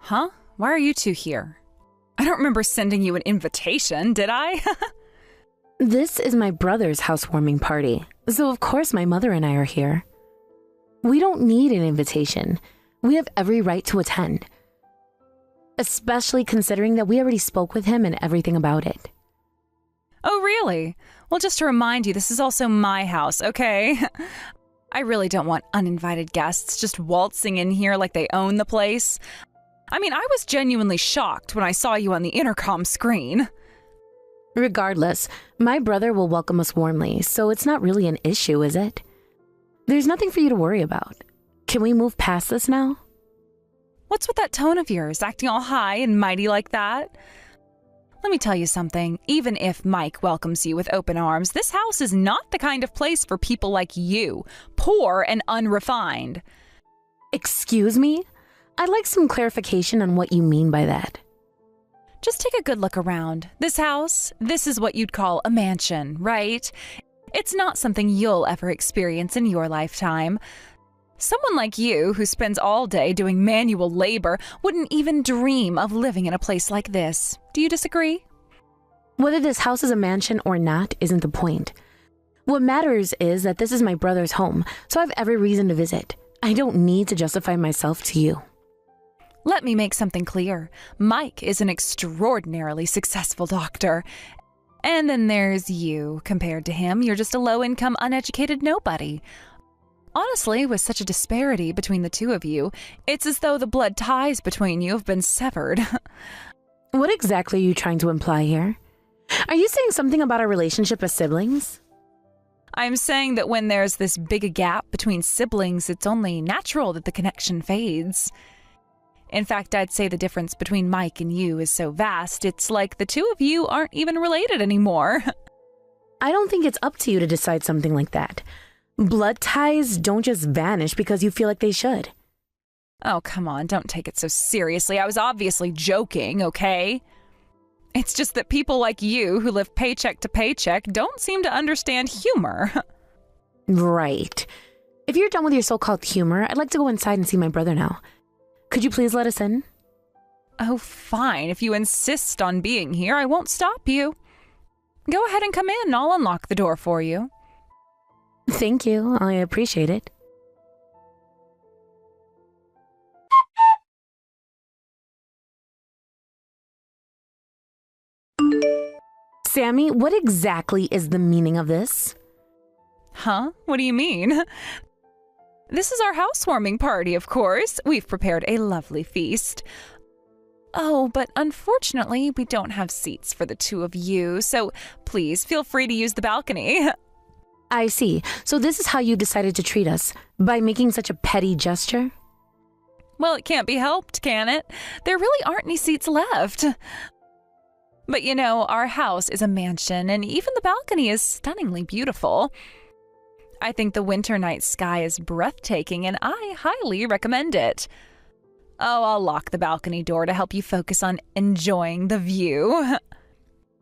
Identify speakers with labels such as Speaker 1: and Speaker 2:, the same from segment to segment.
Speaker 1: Huh? Why are you two here? I don't remember sending you an invitation, did I?
Speaker 2: This is my brother's housewarming party, so of course my mother and I are here. We don't need an invitation. We have every right to attend. Especially considering that we already spoke with him and everything about it.
Speaker 1: Oh, really? Well, just to remind you, this is also my house, okay? I really don't want uninvited guests just waltzing in here like they own the place. I mean, I was genuinely shocked when I saw you on the intercom screen.
Speaker 2: Regardless, my brother will welcome us warmly, so it's not really an issue, is it? There's nothing for you to worry about. Can we move past this now?
Speaker 1: What's with that tone of yours, acting all high and mighty like that? Let me tell you something. Even if Mike welcomes you with open arms, this house is not the kind of place for people like you, poor and unrefined.
Speaker 2: Excuse me? I'd like some clarification on what you mean by that.
Speaker 1: Just take a good look around. This house, this is what you'd call a mansion, right? It's not something you'll ever experience in your lifetime. Someone like you, who spends all day doing manual labor, wouldn't even dream of living in a place like this. Do you disagree?
Speaker 2: Whether this house is a mansion or not isn't the point. What matters is that this is my brother's home, so I have every reason to visit. I don't need to justify myself to you.
Speaker 1: Let me make something clear. Mike is an extraordinarily successful doctor. And then there's you. Compared to him, you're just a low-income, uneducated nobody. Honestly, with such a disparity between the two of you, it's as though the blood ties between you have been severed.
Speaker 2: What exactly are you trying to imply here? Are you saying something about our relationship as siblings?
Speaker 1: I'm saying that when there's this big a gap between siblings, it's only natural that the connection fades. In fact, I'd say the difference between Mike and you is so vast, it's like the two of you aren't even related anymore.
Speaker 2: I don't think it's up to you to decide something like that. Blood ties don't just vanish because you feel like they should.
Speaker 1: Oh, come on, don't take it so seriously. I was obviously joking, okay? It's just that people like you who live paycheck to paycheck don't seem to understand humor.
Speaker 2: Right. If you're done with your so-called humor, I'd like to go inside and see my brother now. Could you please let us in?
Speaker 1: Oh, fine. If you insist on being here, I won't stop you. Go ahead and come in. I'll unlock the door for you.
Speaker 2: Thank you. I appreciate it. Sammy, what exactly is the meaning of this?
Speaker 1: Huh? What do you mean? This is our housewarming party, of course. We've prepared a lovely feast. Oh, but unfortunately, we don't have seats for the two of you, so please feel free to use the balcony.
Speaker 2: I see. So this is how you decided to treat us, by making such a petty gesture?
Speaker 1: Well, it can't be helped, can it? There really aren't any seats left. But you know, our house is a mansion, and even the balcony is stunningly beautiful. I think the winter night sky is breathtaking, and I highly recommend it. Oh, I'll lock the balcony door to help you focus on enjoying the view.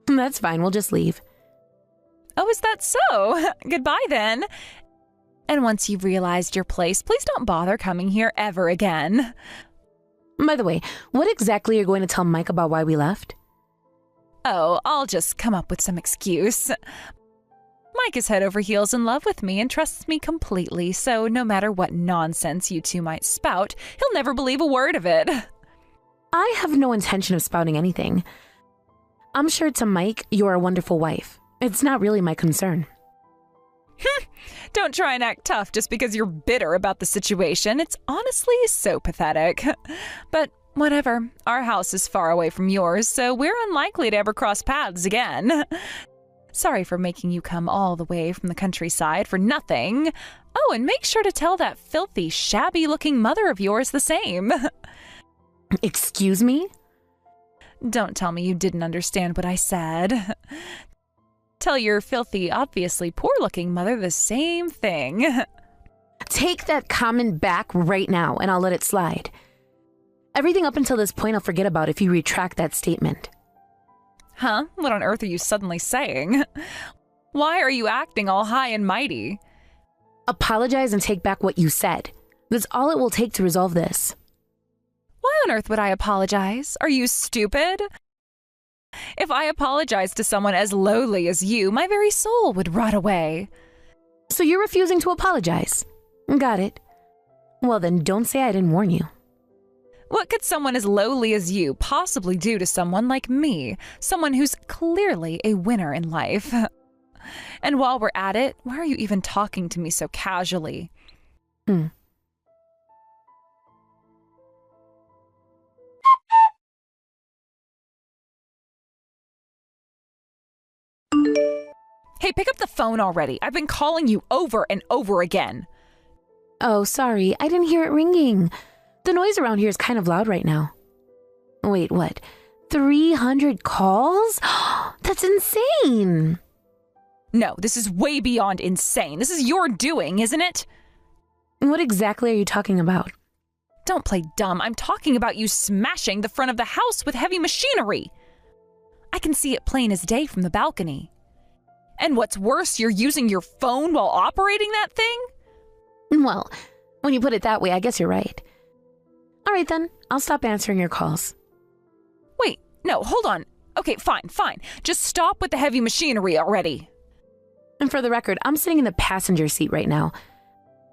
Speaker 2: That's fine, we'll just leave.
Speaker 1: Oh, is that so? Goodbye then. And once you've realized your place, please don't bother coming here ever again.
Speaker 2: By the way, what exactly are you going to tell Mike about why we left?
Speaker 1: Oh, I'll just come up with some excuse. Mike is head over heels in love with me and trusts me completely, so no matter what nonsense you two might spout, he'll never believe a word of it.
Speaker 2: I have no intention of spouting anything. I'm sure to Mike, you're a wonderful wife. It's not really my concern.
Speaker 1: Don't try and act tough just because you're bitter about the situation. It's honestly so pathetic. But whatever, our house is far away from yours, so we're unlikely to ever cross paths again. Sorry for making you come all the way from the countryside for nothing. Oh, and make sure to tell that filthy, shabby-looking mother of yours the same.
Speaker 2: Excuse me?
Speaker 1: Don't tell me you didn't understand what I said. Tell your filthy, obviously poor-looking mother the same thing.
Speaker 2: Take that comment back right now, and I'll let it slide. Everything up until this point I'll forget about if you retract that statement.
Speaker 1: Huh? What on earth are you suddenly saying? Why are you acting all high and mighty?
Speaker 2: Apologize and take back what you said. That's all it will take to resolve this.
Speaker 1: Why on earth would I apologize? Are you stupid? If I apologized to someone as lowly as you, my very soul would rot away.
Speaker 2: So you're refusing to apologize? Got it. Well then, don't say I didn't warn you.
Speaker 1: What could someone as lowly as you possibly do to someone like me? Someone who's clearly a winner in life. And while we're at it, why are you even talking to me so casually? Hey, pick up the phone already. I've been calling you over and over again.
Speaker 2: Oh, sorry. I didn't hear it ringing. The noise around here is kind of loud right now. Wait, what? 300 calls? That's insane.
Speaker 1: No, this is way beyond insane. This is your doing, isn't it?
Speaker 2: What exactly are you talking about?
Speaker 1: Don't play dumb. I'm talking about you smashing the front of the house with heavy machinery. I can see it plain as day from the balcony. And what's worse, you're using your phone while operating that thing?
Speaker 2: Well, when you put it that way, I guess you're right. All right then, I'll stop answering your calls.
Speaker 1: Wait, no, hold on. Okay, fine. Just stop with the heavy machinery already.
Speaker 2: And for the record, I'm sitting in the passenger seat right now.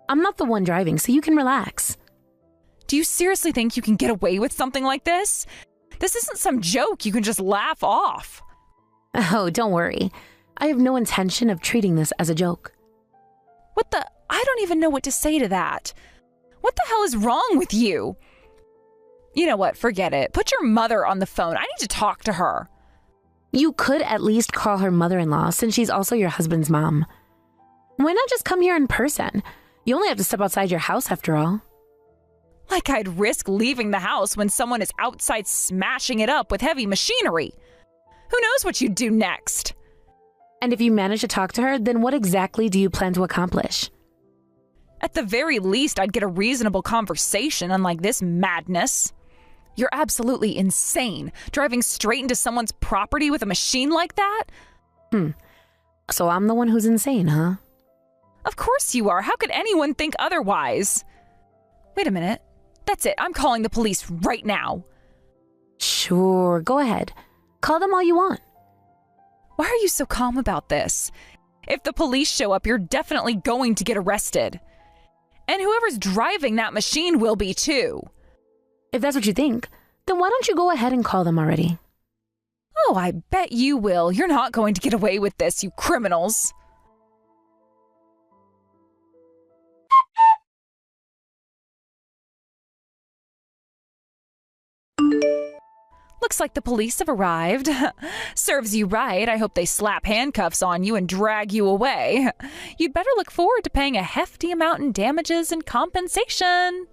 Speaker 2: I'm not the one driving, so you can relax.
Speaker 1: Do you seriously think you can get away with something like this? This isn't some joke you can just laugh off.
Speaker 2: Oh, don't worry. I have no intention of treating this as a joke.
Speaker 1: What the? I don't even know what to say to that. What the hell is wrong with you? You know what? Forget it. Put your mother on the phone. I need to talk to her.
Speaker 2: You could at least call her mother-in-law since she's also your husband's mom. Why not just come here in person? You only have to step outside your house after all.
Speaker 1: Like I'd risk leaving the house when someone is outside smashing it up with heavy machinery. Who knows what you'd do next?
Speaker 2: And if you manage to talk to her, then what exactly do you plan to accomplish?
Speaker 1: At the very least, I'd get a reasonable conversation, unlike this madness. You're absolutely insane, driving straight into someone's property with a machine like that?
Speaker 2: So I'm the one who's insane, huh?
Speaker 1: Of course you are. How could anyone think otherwise? Wait a minute. That's it. I'm calling the police right now.
Speaker 2: Sure, go ahead. Call them all you want.
Speaker 1: Why are you so calm about this? If the police show up, you're definitely going to get arrested. And whoever's driving that machine will be too.
Speaker 2: If that's what you think, then why don't you go ahead and call them already?
Speaker 1: Oh, I bet you will. You're not going to get away with this, you criminals. Looks like the police have arrived. Serves you right. I hope they slap handcuffs on you and drag you away. You'd better look forward to paying a hefty amount in damages and compensation.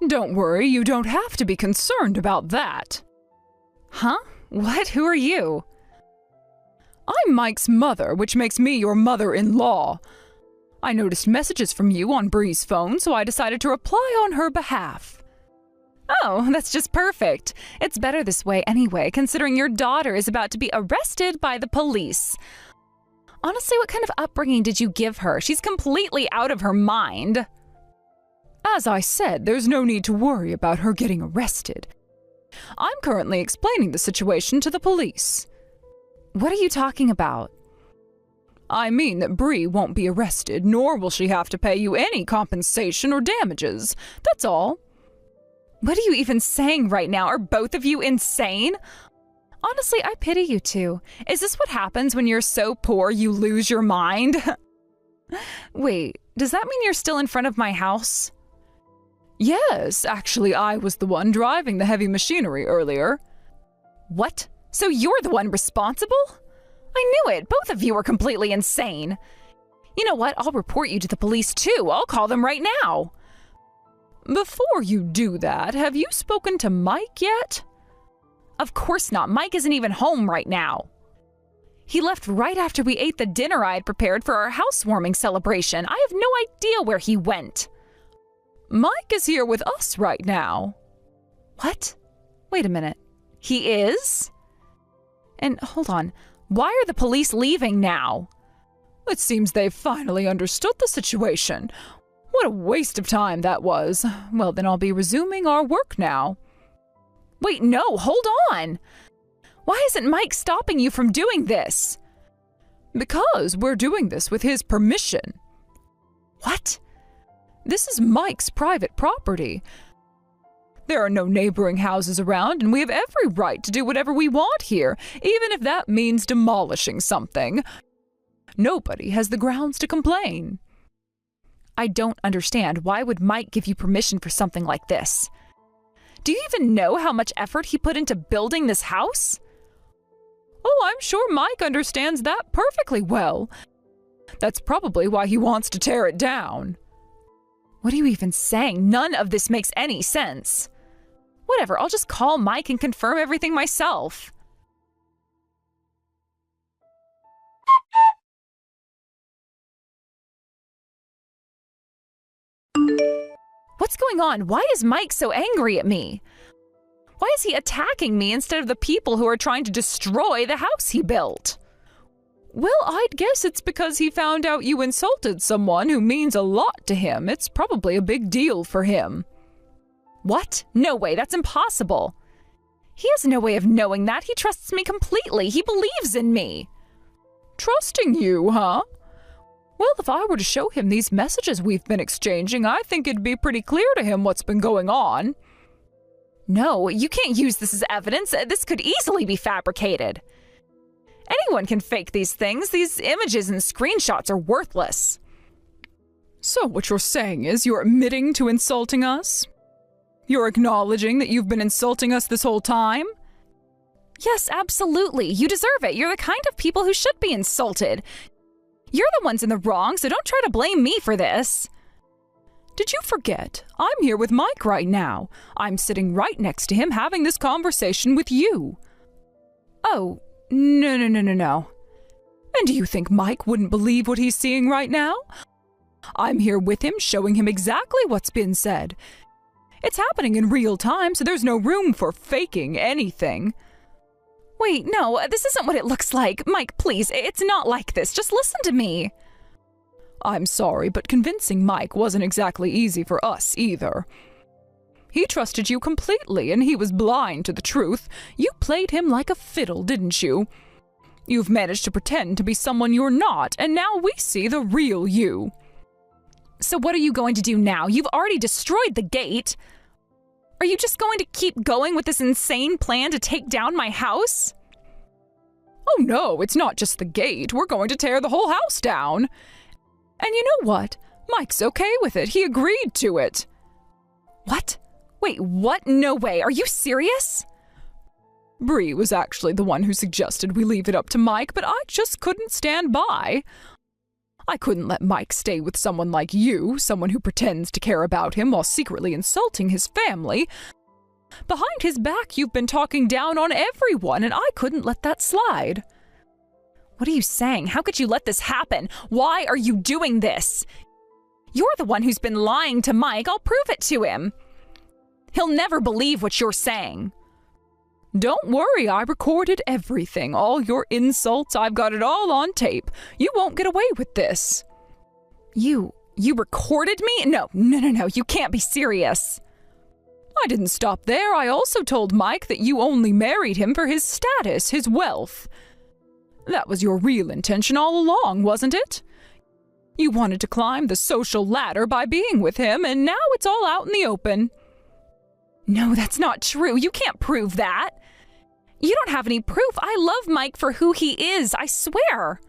Speaker 1: Don't worry, you don't have to be concerned about that. Huh? What? Who are you? I'm Mike's mother, which makes me your mother-in-law. I noticed messages from you on Bree's phone, so I decided to reply on her behalf. Oh, that's just perfect. It's better this way anyway, considering your daughter is about to be arrested by the police. Honestly, what kind of upbringing did you give her? She's completely out of her mind. As I said, there's no need to worry about her getting arrested. I'm currently explaining the situation to the police. What are you talking about? I mean that Bree won't be arrested, nor will she have to pay you any compensation or damages. That's all. What are you even saying right now? Are both of you insane? Honestly, I pity you two. Is this what happens when you're so poor you lose your mind? Wait, does that mean you're still in front of my house? Yes, actually I was the one driving the heavy machinery earlier. What? So you're the one responsible? I knew it. Both of you are completely insane. You know what? I'll report you to the police too. I'll call them right now. Before you do that, have you spoken to Mike yet? Of course not. Mike isn't even home right now. He left right after we ate the dinner I had prepared for our housewarming celebration. I have no idea where he went. Mike is here with us right now. What? Wait a minute. He is? And hold on. Why are the police leaving now?
Speaker 3: It seems they've finally understood the situation. What a waste of time that was. Well, then I'll be resuming our work now.
Speaker 1: Wait, no, hold on. Why isn't Mike stopping you from doing this?
Speaker 3: Because we're doing this with his permission.
Speaker 1: What?
Speaker 3: This is Mike's private property. There are no neighboring houses around, and we have every right to do whatever we want here, even if that means demolishing something. Nobody has the grounds to complain.
Speaker 1: I don't understand. Why would Mike give you permission for something like this? Do you even know how much effort he put into building this house?
Speaker 3: Oh, I'm sure Mike understands that perfectly well. That's probably why he wants to tear it down.
Speaker 1: What are you even saying? None of this makes any sense. Whatever, I'll just call Mike and confirm everything myself. What's going on? Why is Mike so angry at me? Why is he attacking me instead of the people who are trying to destroy the house he built?
Speaker 3: Well, I'd guess it's because he found out you insulted someone who means a lot to him. It's probably a big deal for him.
Speaker 1: What? No way, that's impossible. He has no way of knowing that. He trusts me completely. He believes in me.
Speaker 3: Trusting you, huh? Well, if I were to show him these messages we've been exchanging, I think it'd be pretty clear to him what's been going on.
Speaker 1: No, you can't use this as evidence. This could easily be fabricated. Anyone can fake these things. These images and screenshots are worthless.
Speaker 3: So what you're saying is you're admitting to insulting us? You're acknowledging that you've been insulting us this whole time?
Speaker 1: Yes, absolutely. You deserve it. You're the kind of people who should be insulted. You're the ones in the wrong, so don't try to blame me for this.
Speaker 3: Did you forget? I'm here with Mike right now. I'm sitting right next to him having this conversation with you.
Speaker 1: Oh, no.
Speaker 3: And do you think Mike wouldn't believe what he's seeing right now? I'm here with him, showing him exactly what's been said. It's happening in real time, so there's no room for faking anything.
Speaker 1: Wait, no, this isn't what it looks like. Mike, please, it's not like this. Just listen to me.
Speaker 3: I'm sorry, but convincing Mike wasn't exactly easy for us either. He trusted you completely, and he was blind to the truth. You played him like a fiddle, didn't you? You've managed to pretend to be someone you're not, and now we see the real you.
Speaker 1: So what are you going to do now? You've already destroyed the gate. Are you just going to keep going with this insane plan to take down my house?
Speaker 3: Oh no, it's not just the gate. We're going to tear the whole house down. And you know what? Mike's okay with it. He agreed to it.
Speaker 1: What? Wait, what? No way. Are you serious?
Speaker 3: Bree was actually the one who suggested we leave it up to Mike, but I just couldn't stand by. I couldn't let Mike stay with someone like you, someone who pretends to care about him while secretly insulting his family. Behind his back, you've been talking down on everyone, and I couldn't let that slide.
Speaker 1: What are you saying? How could you let this happen? Why are you doing this? You're the one who's been lying to Mike. I'll prove it to him. He'll never believe what you're saying.
Speaker 3: Don't worry, I recorded everything. All your insults, I've got it all on tape. You won't get away with this.
Speaker 1: You recorded me? No, you can't be serious.
Speaker 3: I didn't stop there. I also told Mike that you only married him for his status, his wealth. That was your real intention all along, wasn't it? You wanted to climb the social ladder by being with him, and now it's all out in the open.
Speaker 1: No, that's not true. You can't prove that. You don't have any proof. I love Mike for who he is, I swear.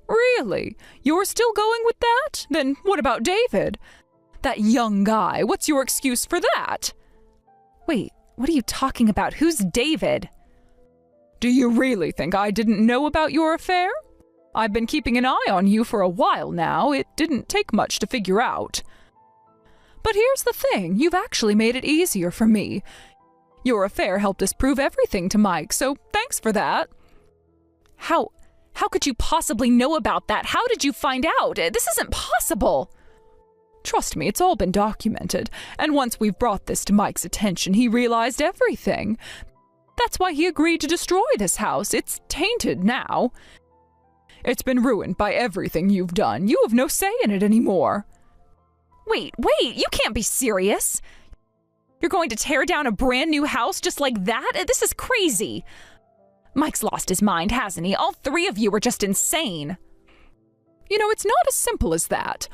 Speaker 3: Really? You're still going with that? Then what about David? That young guy, what's your excuse for that?
Speaker 1: Wait, what are you talking about? Who's David?
Speaker 3: Do you really think I didn't know about your affair? I've been keeping an eye on you for a while now. It didn't take much to figure out. But here's the thing, you've actually made it easier for me. Your affair helped us prove everything to Mike, so thanks for that.
Speaker 1: How could you possibly know about that? How did you find out? This isn't possible.
Speaker 3: Trust me, it's all been documented, and once we've brought this to Mike's attention, he realized everything. That's why he agreed to destroy this house. It's tainted now. It's been ruined by everything you've done. You have no say in it anymore.
Speaker 1: Wait, you can't be serious. You're going to tear down a brand new house just like that? This is crazy. Mike's lost his mind, hasn't he? All three of you are just insane.
Speaker 3: You know, it's not as simple as that.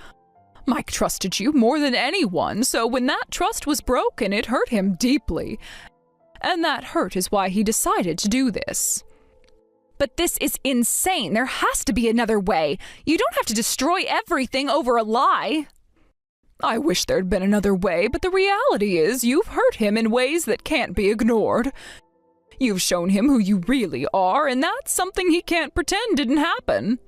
Speaker 3: Mike trusted you more than anyone, so when that trust was broken, it hurt him deeply. And that hurt is why he decided to do this.
Speaker 1: But this is insane. There has to be another way. You don't have to destroy everything over a lie.
Speaker 3: I wish there'd been another way, but the reality is you've hurt him in ways that can't be ignored. You've shown him who you really are, and that's something he can't pretend didn't happen.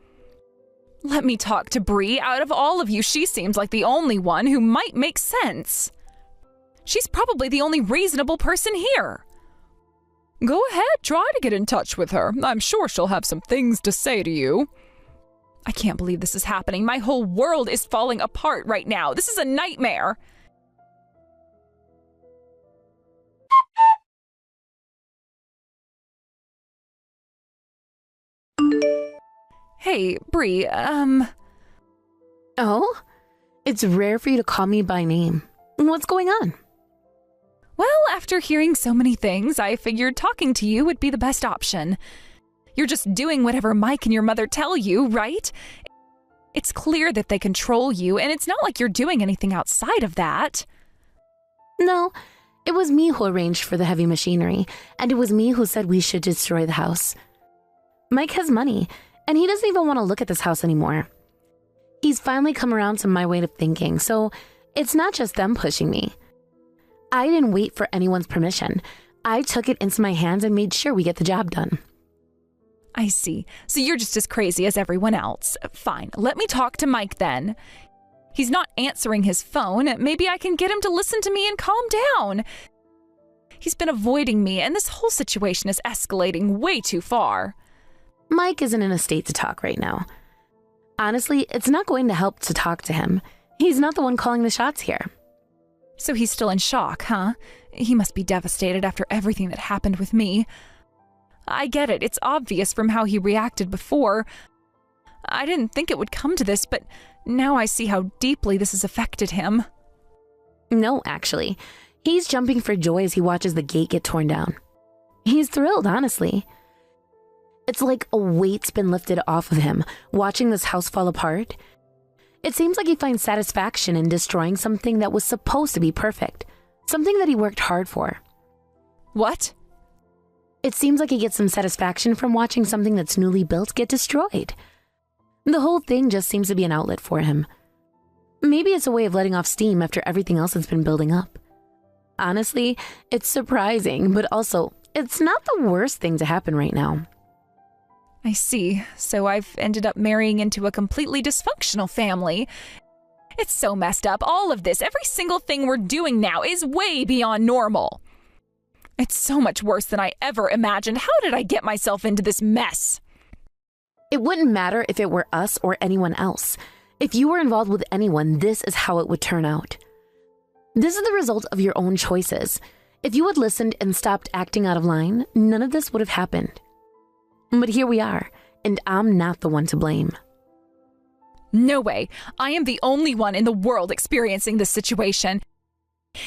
Speaker 1: Let me talk to Bree. Out of all of you, she seems like the only one who might make sense. She's probably the only reasonable person here.
Speaker 3: Go ahead, try to get in touch with her. I'm sure she'll have some things to say to you.
Speaker 1: I can't believe this is happening. My whole world is falling apart right now. This is a nightmare. Hey, Bree,
Speaker 2: Oh? It's rare for you to call me by name. What's going on?
Speaker 1: Well, after hearing so many things, I figured talking to you would be the best option. You're just doing whatever Mike and your mother tell you, right? It's clear that they control you, and it's not like you're doing anything outside of that.
Speaker 2: No, it was me who arranged for the heavy machinery, and it was me who said we should destroy the house. Mike has money, and he doesn't even want to look at this house anymore. He's finally come around to my way of thinking, so it's not just them pushing me. I didn't wait for anyone's permission. I took it into my hands and made sure we get the job done.
Speaker 1: I see. So you're just as crazy as everyone else. Fine, let me talk to Mike then. He's not answering his phone. Maybe I can get him to listen to me and calm down. He's been avoiding me, and this whole situation is escalating way too far.
Speaker 2: Mike isn't in a state to talk right now. Honestly, it's not going to help to talk to him. He's not the one calling the shots here.
Speaker 1: So he's still in shock, huh? He must be devastated after everything that happened with me. I get it. It's obvious from how he reacted before. I didn't think it would come to this, but now I see how deeply this has affected him.
Speaker 2: No, actually. He's jumping for joy as he watches the gate get torn down. He's thrilled, honestly. It's like a weight's been lifted off of him, watching this house fall apart. It seems like he finds satisfaction in destroying something that was supposed to be perfect, something that he worked hard for.
Speaker 1: What?
Speaker 2: It seems like he gets some satisfaction from watching something that's newly built get destroyed. The whole thing just seems to be an outlet for him. Maybe it's a way of letting off steam after everything else that's been building up. Honestly, it's surprising, but also, it's not the worst thing to happen right now.
Speaker 1: I see. So I've ended up marrying into a completely dysfunctional family. It's so messed up. All of this, every single thing we're doing now is way beyond normal. It's so much worse than I ever imagined. How did I get myself into this mess?
Speaker 2: It wouldn't matter if it were us or anyone else. If you were involved with anyone, this is how it would turn out. This is the result of your own choices. If you had listened and stopped acting out of line, none of this would have happened. But here we are, and I'm not the one to blame.
Speaker 1: No way. I am the only one in the world experiencing this situation.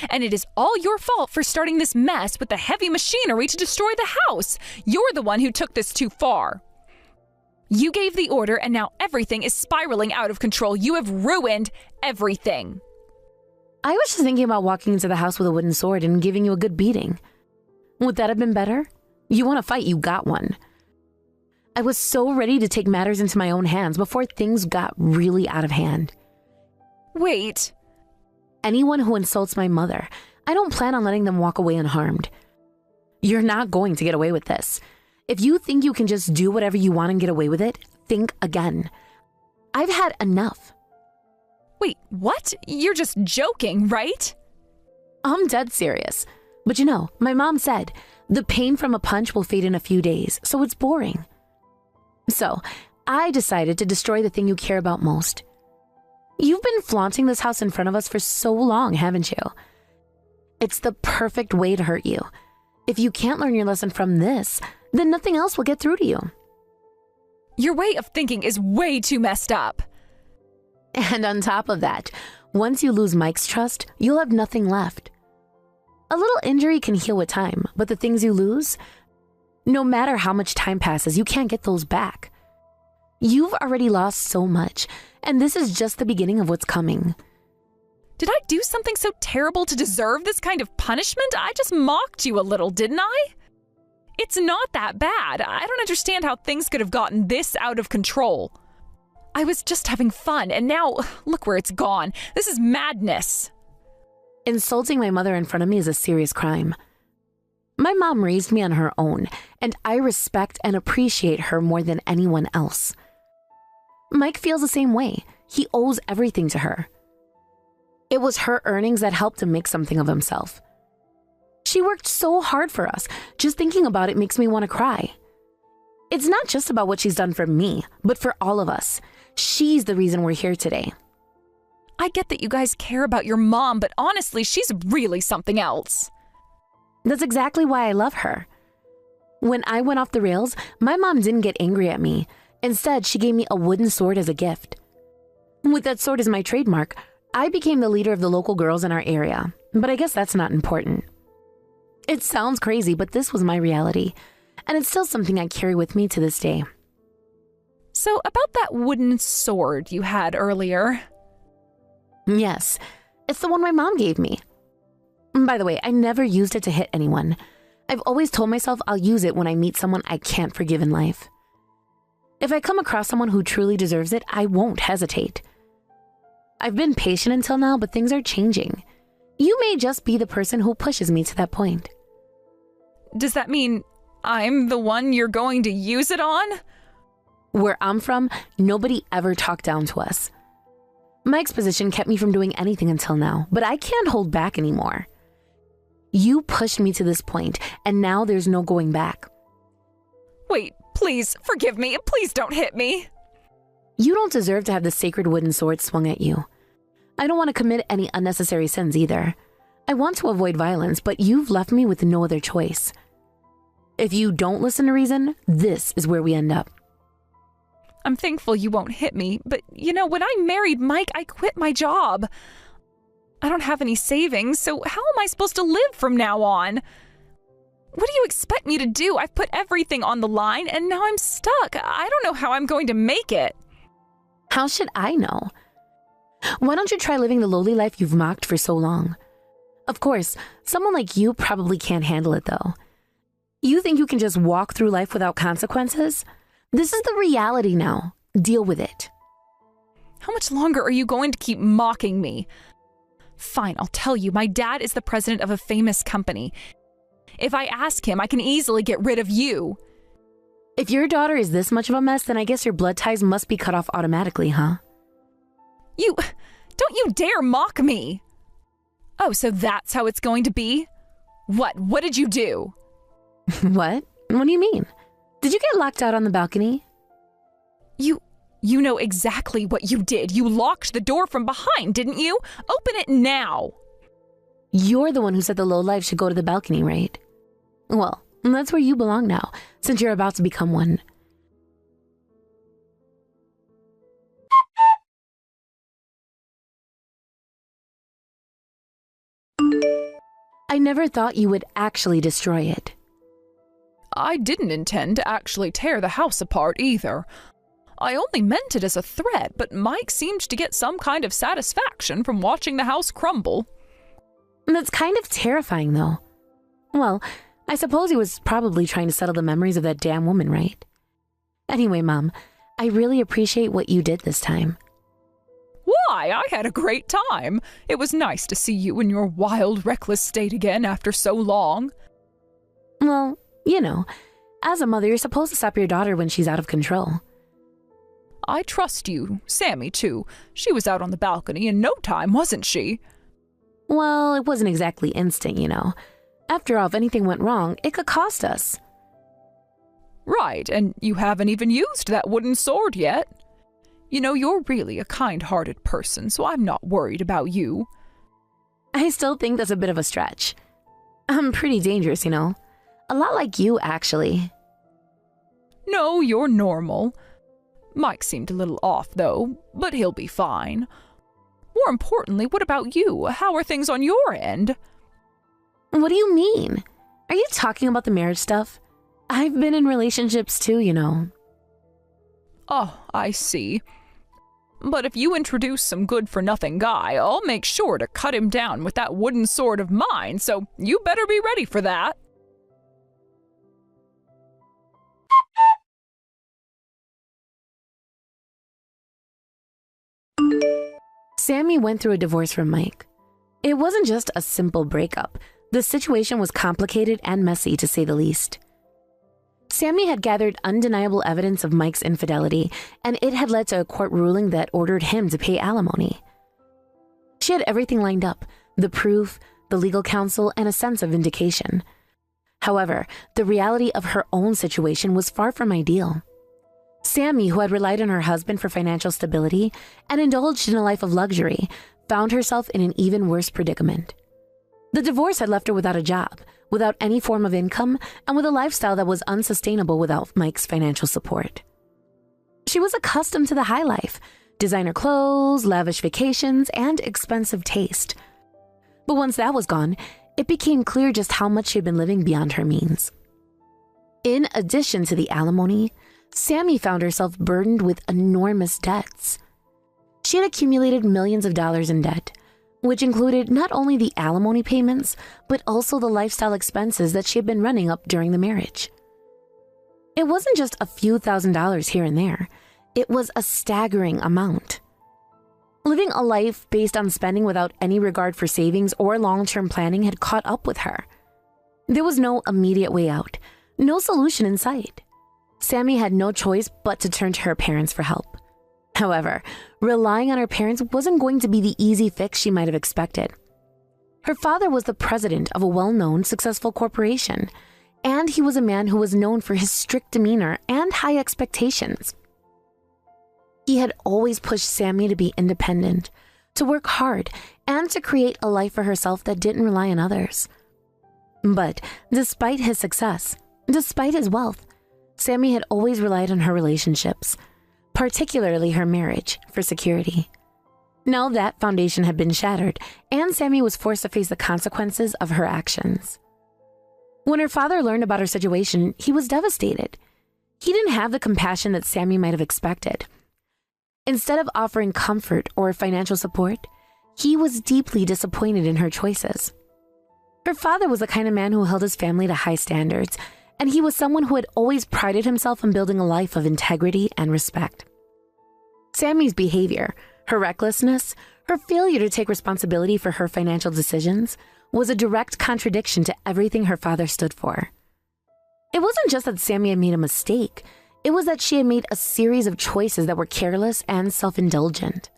Speaker 1: And it is all your fault for starting this mess with the heavy machinery to destroy the house. You're the one who took this too far. You gave the order, and now everything is spiraling out of control. You have ruined everything.
Speaker 2: I was just thinking about walking into the house with a wooden sword and giving you a good beating. Would that have been better? You want to fight, you got one. I was so ready to take matters into my own hands before things got really out of hand.
Speaker 1: Wait.
Speaker 2: Anyone who insults my mother, I don't plan on letting them walk away unharmed. You're not going to get away with this. If you think you can just do whatever you want and get away with it, think again. I've had enough.
Speaker 1: Wait, what? You're just joking, right?
Speaker 2: I'm dead serious. But you know, my mom said, the pain from a punch will fade in a few days, so it's boring. So, I decided to destroy the thing you care about most. You've been flaunting this house in front of us for so long, haven't you? It's the perfect way to hurt you. If you can't learn your lesson from this, then nothing else will get through to you.
Speaker 1: Your way of thinking is way too messed up.
Speaker 2: And on top of that, once you lose Mike's trust, you'll have nothing left. A little injury can heal with time, but the things you lose, no matter how much time passes, you can't get those back. You've already lost so much, and this is just the beginning of what's coming.
Speaker 1: Did I do something so terrible to deserve this kind of punishment? I just mocked you a little, didn't I? It's not that bad. I don't understand how things could have gotten this out of control. I was just having fun, and now look where it's gone. This is madness.
Speaker 2: Insulting my mother in front of me is a serious crime. My mom raised me on her own, and I respect and appreciate her more than anyone else. Mike feels the same way. He owes everything to her. It was her earnings that helped him make something of himself. She worked so hard for us. Just thinking about it makes me want to cry. It's not just about what she's done for me, but for all of us. She's the reason we're here today.
Speaker 1: I get that you guys care about your mom, but honestly, she's really something else.
Speaker 2: That's exactly why I love her. When I went off the rails, my mom didn't get angry at me. Instead, she gave me a wooden sword as a gift. With that sword as my trademark, I became the leader of the local girls in our area. But I guess that's not important. It sounds crazy, but this was my reality. And it's still something I carry with me to this day.
Speaker 1: So, about that wooden sword you had earlier.
Speaker 2: Yes, it's the one my mom gave me. By the way, I never used it to hit anyone. I've always told myself I'll use it when I meet someone I can't forgive in life. If I come across someone who truly deserves it, I won't hesitate. I've been patient until now, but things are changing. You may just be the person who pushes me to that point.
Speaker 1: Does that mean I'm the one you're going to use it on?
Speaker 2: Where I'm from, nobody ever talked down to us. Mike's position kept me from doing anything until now, but I can't hold back anymore. You pushed me to this point, and now there's no going back.
Speaker 1: Wait, please, forgive me. Please don't hit me.
Speaker 2: You don't deserve to have the sacred wooden sword swung at you. I don't want to commit any unnecessary sins either. I want to avoid violence, but you've left me with no other choice. If you don't listen to reason, this is where we end up.
Speaker 1: I'm thankful you won't hit me, but when I married Mike, I quit my job. I don't have any savings, so how am I supposed to live from now on? What do you expect me to do? I've put everything on the line, and now I'm stuck. I don't know how I'm going to make it.
Speaker 2: How should I know? Why don't you try living the lowly life you've mocked for so long? Of course, someone like you probably can't handle it, though. You think you can just walk through life without consequences? This is the reality now. Deal with it.
Speaker 1: How much longer are you going to keep mocking me? Fine, I'll tell you. My dad is the president of a famous company. If I ask him, I can easily get rid of you.
Speaker 2: If your daughter is this much of a mess, then I guess your blood ties must be cut off automatically, huh?
Speaker 1: Don't you dare mock me. Oh, so that's how it's going to be? What did you do?
Speaker 2: What? What do you mean? Did you get locked out on the balcony?
Speaker 1: You know exactly what you did. You locked the door from behind, didn't you? Open it now.
Speaker 2: You're the one who said the lowlife should go to the balcony, right? Well, that's where you belong now, since you're about to become one. I never thought you would actually destroy it.
Speaker 3: I didn't intend to actually tear the house apart either. I only meant it as a threat, but Mike seemed to get some kind of satisfaction from watching the house crumble.
Speaker 2: That's kind of terrifying, though. Well, I suppose he was probably trying to settle the memories of that damn woman, right? Anyway, Mom, I really appreciate what you did this time.
Speaker 3: Why, I had a great time. It was nice to see you in your wild, reckless state again after so long.
Speaker 2: Well, as a mother, you're supposed to stop your daughter when she's out of control.
Speaker 3: I trust you. Sammy, too. She was out on the balcony in no time, wasn't she?
Speaker 2: Well, it wasn't exactly instant, After all, if anything went wrong, it could cost us.
Speaker 3: Right, and you haven't even used that wooden sword yet. You're really a kind-hearted person, so I'm not worried about you.
Speaker 2: I still think that's a bit of a stretch. I'm pretty dangerous, A lot like you, actually.
Speaker 3: No, you're normal. Mike seemed a little off, though, but he'll be fine. More importantly, what about you? How are things on your end?
Speaker 2: What do you mean? Are you talking about the marriage stuff? I've been in relationships too, you know.
Speaker 3: Oh, I see. But if you introduce some good-for-nothing guy, I'll make sure to cut him down with that wooden sword of mine, so you better be ready for that.
Speaker 2: Sammy went through a divorce from Mike. It wasn't just a simple breakup. The situation was complicated and messy, to say the least. Sammy had gathered undeniable evidence of Mike's infidelity, and it had led to a court ruling that ordered him to pay alimony. She had everything lined up, the proof, the legal counsel, and a sense of vindication. However, the reality of her own situation was far from ideal. Sammy, who had relied on her husband for financial stability and indulged in a life of luxury, found herself in an even worse predicament. The divorce had left her without a job, without any form of income, and with a lifestyle that was unsustainable without Mike's financial support. She was accustomed to the high life, designer clothes, lavish vacations, and expensive taste. But once that was gone, it became clear just how much she had been living beyond her means. In addition to the alimony, Sammy found herself burdened with enormous debts. She had accumulated millions of dollars in debt, which included not only the alimony payments, but also the lifestyle expenses that she had been running up during the marriage. It wasn't just a few $1,000s here and there. It was a staggering amount. Living a life based on spending without any regard for savings or long-term planning had caught up with her. There was no immediate way out, no solution in sight. Sammy had no choice but to turn to her parents for help. However, relying on her parents wasn't going to be the easy fix she might have expected. Her father was the president of a well-known, successful corporation, and he was a man who was known for his strict demeanor and high expectations. He had always pushed Sammy to be independent, to work hard, and to create a life for herself that didn't rely on others. But despite his success, despite his wealth, Sammy had always relied on her relationships, particularly her marriage, for security. Now that foundation had been shattered, and Sammy was forced to face the consequences of her actions. When her father learned about her situation, he was devastated. He didn't have the compassion that Sammy might have expected. Instead of offering comfort or financial support, he was deeply disappointed in her choices. Her father was the kind of man who held his family to high standards, and he was someone who had always prided himself in building a life of integrity and respect. Sammy's behavior, her recklessness, her failure to take responsibility for her financial decisions, was a direct contradiction to everything her father stood for. It wasn't just that Sammy had made a mistake, it was that she had made a series of choices that were careless and self-indulgent.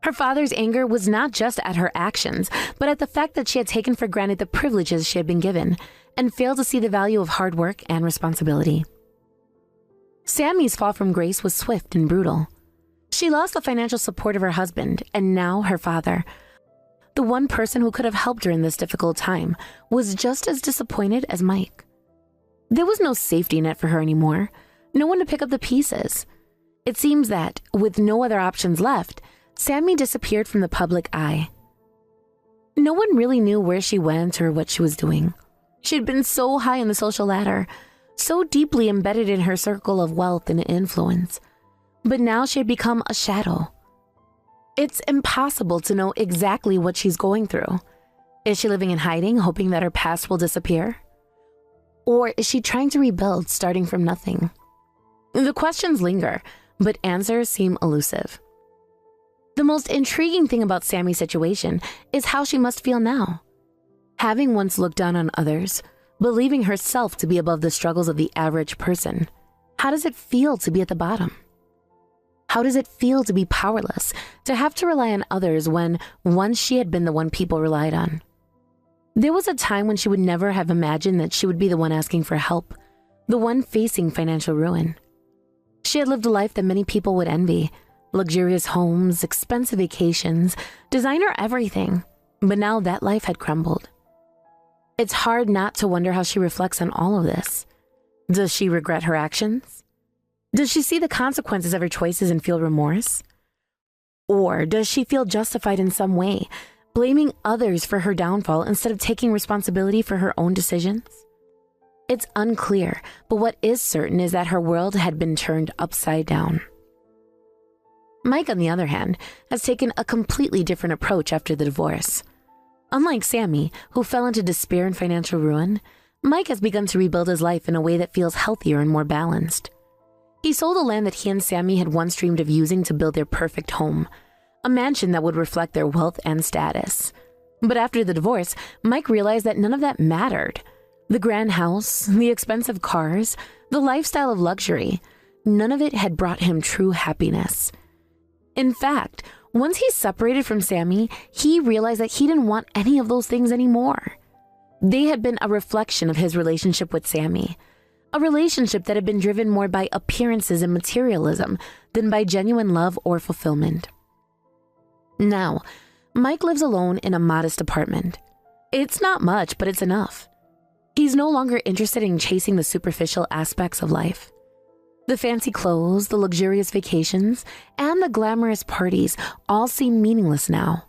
Speaker 2: Her father's anger was not just at her actions, but at the fact that she had taken for granted the privileges she had been given and failed to see the value of hard work and responsibility. Sammy's fall from grace was swift and brutal. She lost the financial support of her husband and now her father. The one person who could have helped her in this difficult time was just as disappointed as Mike. There was no safety net for her anymore, no one to pick up the pieces. It seems that, with no other options left, Sammy disappeared from the public eye. No one really knew where she went or what she was doing. She had been so high on the social ladder, so deeply embedded in her circle of wealth and influence. But now she had become a shadow. It's impossible to know exactly what she's going through. Is she living in hiding, hoping that her past will disappear? Or is she trying to rebuild, starting from nothing? The questions linger, but answers seem elusive. The most intriguing thing about Sammy's situation is how she must feel now. Having once looked down on others, believing herself to be above the struggles of the average person, how does it feel to be at the bottom? How does it feel to be powerless, to have to rely on others when once she had been the one people relied on? There was a time when she would never have imagined that she would be the one asking for help, the one facing financial ruin. She had lived a life that many people would envy, luxurious homes, expensive vacations, designer everything, but now that life had crumbled. It's hard not to wonder how she reflects on all of this. Does she regret her actions? Does she see the consequences of her choices and feel remorse? Or does she feel justified in some way, blaming others for her downfall instead of taking responsibility for her own decisions? It's unclear, but what is certain is that her world had been turned upside down. Mike, on the other hand, has taken a completely different approach after the divorce. Unlike Sammy, who fell into despair and financial ruin, Mike has begun to rebuild his life in a way that feels healthier and more balanced. He sold the land that he and Sammy had once dreamed of using to build their perfect home, a mansion that would reflect their wealth and status. But after the divorce, Mike realized that none of that mattered. The grand house, the expensive cars, the lifestyle of luxury, none of it had brought him true happiness. In fact, once he separated from Sammy, he realized that he didn't want any of those things anymore. They had been a reflection of his relationship with Sammy, a relationship that had been driven more by appearances and materialism than by genuine love or fulfillment. Now, Mike lives alone in a modest apartment. It's not much, but it's enough. He's no longer interested in chasing the superficial aspects of life. The fancy clothes, the luxurious vacations, and the glamorous parties all seem meaningless now.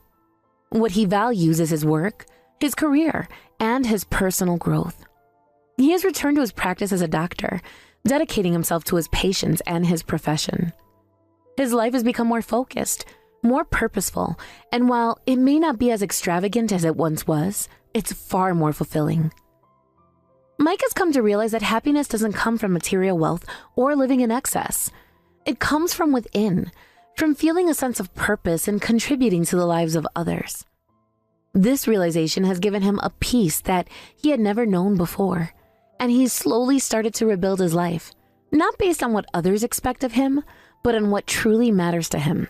Speaker 2: What he values is his work, his career, and his personal growth. He has returned to his practice as a doctor, dedicating himself to his patients and his profession. His life has become more focused, more purposeful, and while it may not be as extravagant as it once was, it's far more fulfilling. Mike has come to realize that happiness doesn't come from material wealth or living in excess. It comes from within, from feeling a sense of purpose and contributing to the lives of others. This realization has given him a peace that he had never known before, and he's slowly started to rebuild his life, not based on what others expect of him, but on what truly matters to him.